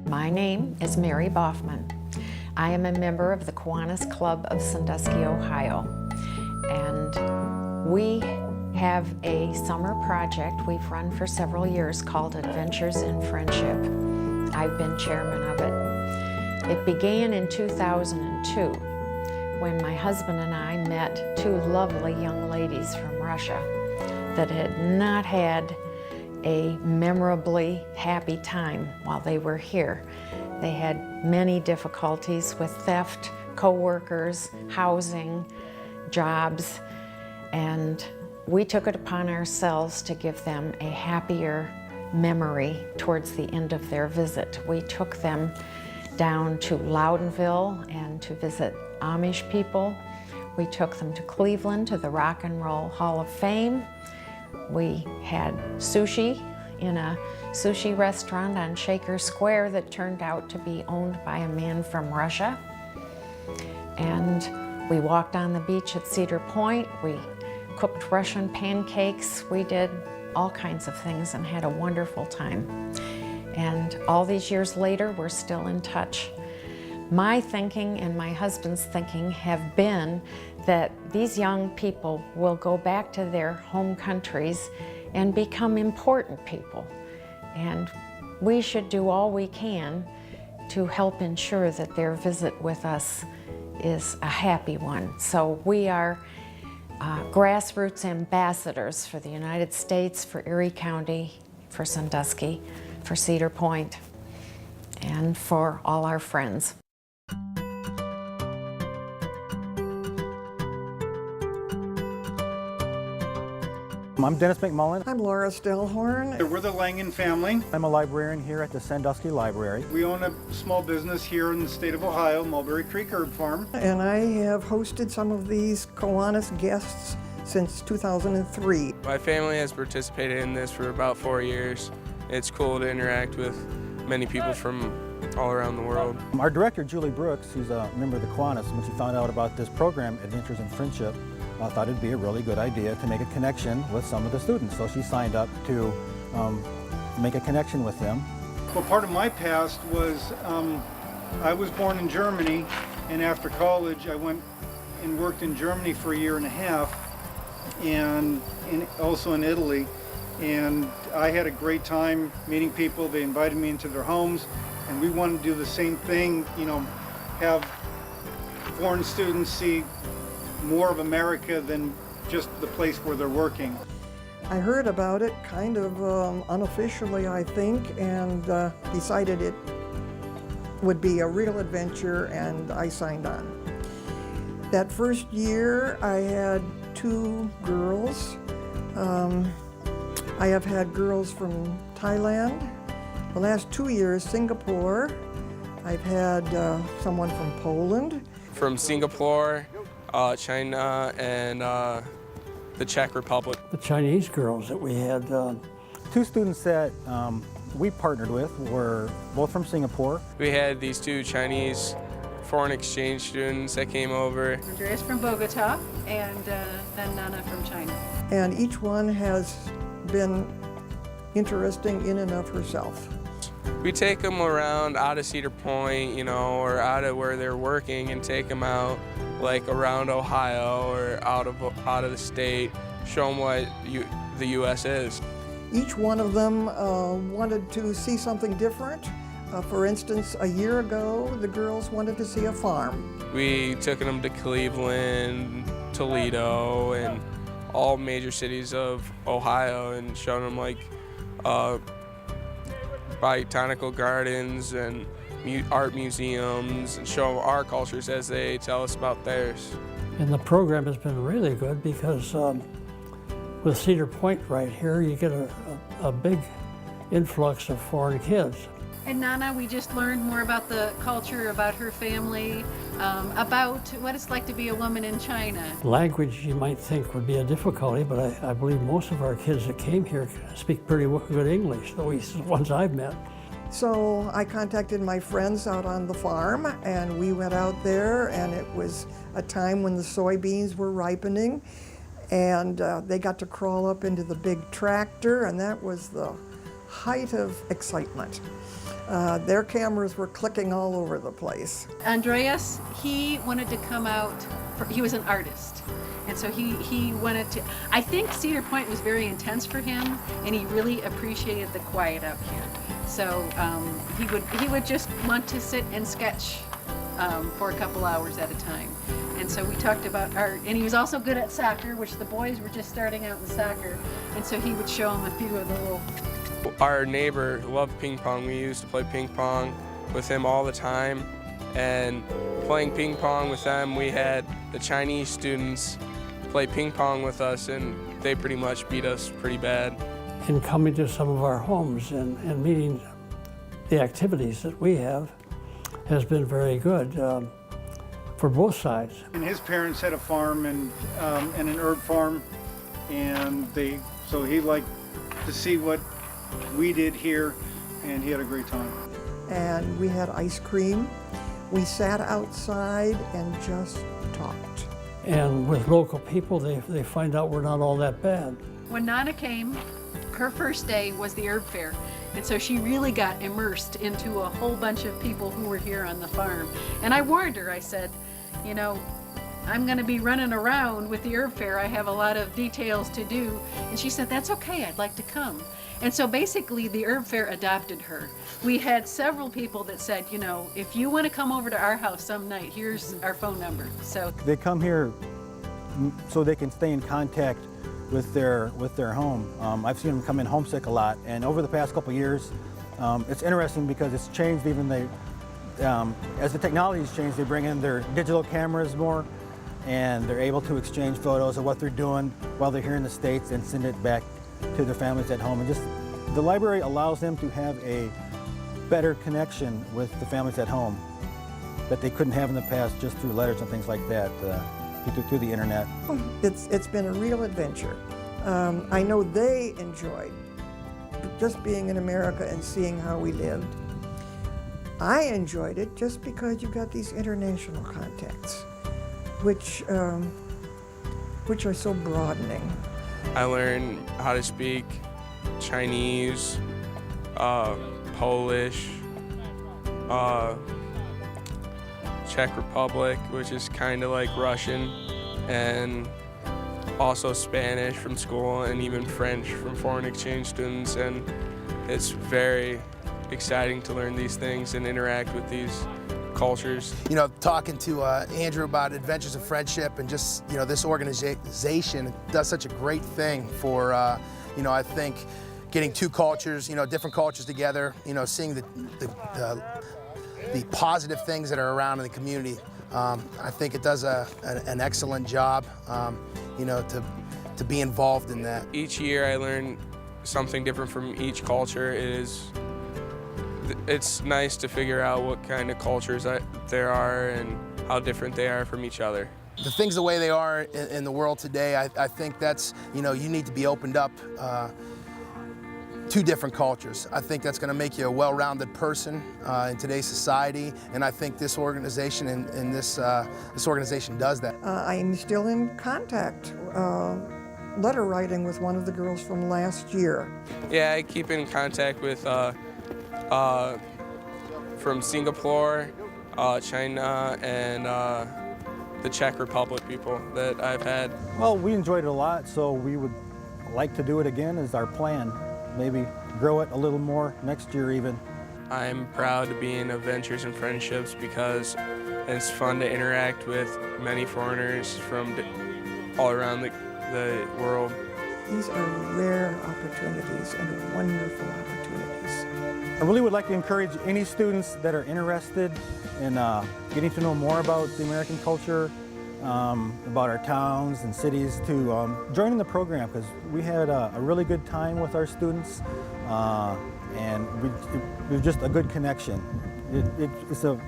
My name is Mary Boffman. I am a member of the Kiwanis Club of Sandusky, Ohio. And we have a summer project we've run for several years called Adventures in Friendship. I've been chairman of it. It began in 2002 when my husband and I met two lovely young ladies from Russia that had not had a memorably happy time while they were here. They had many difficulties with theft, co-workers, housing, jobs, and we took it upon ourselves to give them a happier memory towards the end of their visit. We took them down to Loudonville and to visit Amish people. We took them to Cleveland to the Rock and Roll Hall of Fame. We had sushi in a sushi restaurant on Shaker Square that turned out to be owned by a man from Russia. And we walked on the beach at Cedar Point. We cooked Russian pancakes. We did all kinds of things and had a wonderful time. And all these years later, we're still in touch. My thinking and my husband's thinking have been that these young people will go back to their home countries and become important people. And we should do all we can to help ensure that their visit with us is a happy one. So we are grassroots ambassadors for the United States, for Erie County, for Sandusky, for Cedar Point, and for all our friends. I'm Dennis McMullen. I'm Laura Stelhorn. We're the Langen family. I'm a librarian here at the Sandusky Library. We own a small business here in the state of Ohio, Mulberry Creek Herb Farm. And I have hosted some of these Kiwanis guests since 2003. My family has participated in this for about 4 years. It's cool to interact with many people from all around the world. Our director, Julie Brooks, who's a member of the Kiwanis, when she found out about this program, Adventures in Friendship, thought it'd be a really good idea to make a connection with some of the students. So she signed up to make a connection with them. Well, part of my past was I was born in Germany, and after college I went and worked in Germany for a year and a half, and also in Italy. And I had a great time meeting people. They invited me into their homes, and we wanted to do the same thing, you know, have foreign students see more of America than just the place where they're working. I heard about it kind of unofficially, I think, and decided it would be a real adventure, and I signed on. That first year, I had 2 girls. I have had girls from Thailand. The last 2 years, Singapore. I've had someone from Poland. From Singapore, China, and the Czech Republic. The Chinese girls that we had. 2 students that we partnered with were both from Singapore. We had these 2 Chinese foreign exchange students that came over. Andreas from Bogota, and then Nana from China. And each one has been interesting in and of herself. We take them around out of Cedar Point, you know, or out of where they're working, and take them out like around Ohio or out of the state, show them what the U.S. is. Each one of them wanted to see something different. For instance, a year ago, the girls wanted to see a farm. We took them to Cleveland, Toledo, and all major cities of Ohio, and showed them like botanical gardens and art museums, and show our cultures as they tell us about theirs. And the program has been really good because with Cedar Point right here, you get a big influx of foreign kids. And Nana, we just learned more about the culture, about her family, about what it's like to be a woman in China. Language you might think would be a difficulty, but I believe most of our kids that came here speak pretty good English, at least the ones I've met. So I contacted my friends out on the farm, and we went out there, and it was a time when the soybeans were ripening, and they got to crawl up into the big tractor, and that was the height of excitement. Their cameras were clicking all over the place. Andreas, he wanted to come out, he was an artist. And so he wanted to, I think Cedar Point was very intense for him, and he really appreciated the quiet out here. So he would just want to sit and sketch for a couple hours at a time. And so we talked about art, and he was also good at soccer, which the boys were just starting out in soccer. And so he would show them a few of the little. Our neighbor loved ping pong. We used to play ping pong with him all the time. And playing ping pong with them, we had the Chinese students play ping pong with us, and they pretty much beat us pretty bad. In coming to some of our homes and meeting the activities that we have has been very good for both sides. And his parents had a farm and an herb farm, and so he liked to see what we did here, and he had a great time. And we had ice cream. We sat outside and just talked. And with local people, they find out we're not all that bad. When Nana came, her first day was the herb fair. And so she really got immersed into a whole bunch of people who were here on the farm. And I warned her, I said, you know, I'm going to be running around with the herb fair. I have a lot of details to do. And she said, that's okay, I'd like to come. And so basically the herb fair adopted her. We had several people that said, you know, if you want to come over to our house some night, here's our phone number. So They come here so they can stay in contact with their home. I've seen them come in homesick a lot, and over the past couple of years, it's interesting because it's changed. Even as the technology's changed, they bring in their digital cameras more, and they're able to exchange photos of what they're doing while they're here in the States and send it back to their families at home. And just the library allows them to have a better connection with the families at home that they couldn't have in the past just through letters and things like that, through the internet. It's been a real adventure. I know they enjoyed just being in America and seeing how we lived. I enjoyed it just because you got these international contacts, which are so broadening. I learned how to speak Chinese, Polish, Czech Republic, which is kind of like Russian, and also Spanish from school, and even French from foreign exchange students. And it's very exciting to learn these things and interact with these cultures. You know, talking to Andrew about Adventures of Friendship, and just, you know, this organization does such a great thing for, you know, I think getting two cultures, you know, different cultures together, you know, seeing the positive things that are around in the community. I think it does an excellent job, you know, to be involved in that. Each year I learn something different from each culture. It's nice to figure out what kind of cultures there are and how different they are from each other. The things the way they are in the world today, I think that's, you know, you need to be opened up to different cultures. I think that's going to make you a well-rounded person in today's society, and I think this organization and this organization does that. I'm still in contact, letter writing with one of the girls from last year. Yeah, I keep in contact with from Singapore, China, and the Czech Republic people that I've had. Well, we enjoyed it a lot, so we would like to do it again is our plan. Maybe grow it a little more next year even. I'm proud to be in Adventures and Friendships because it's fun to interact with many foreigners from all around the world. These are rare opportunities and wonderful opportunities. I really would like to encourage any students that are interested in getting to know more about the American culture, about our towns and cities, to join in the program, because we had a really good time with our students, and it was just a good connection. It's a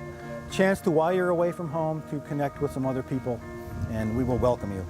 chance to, while you're away from home, to connect with some other people, and we will welcome you.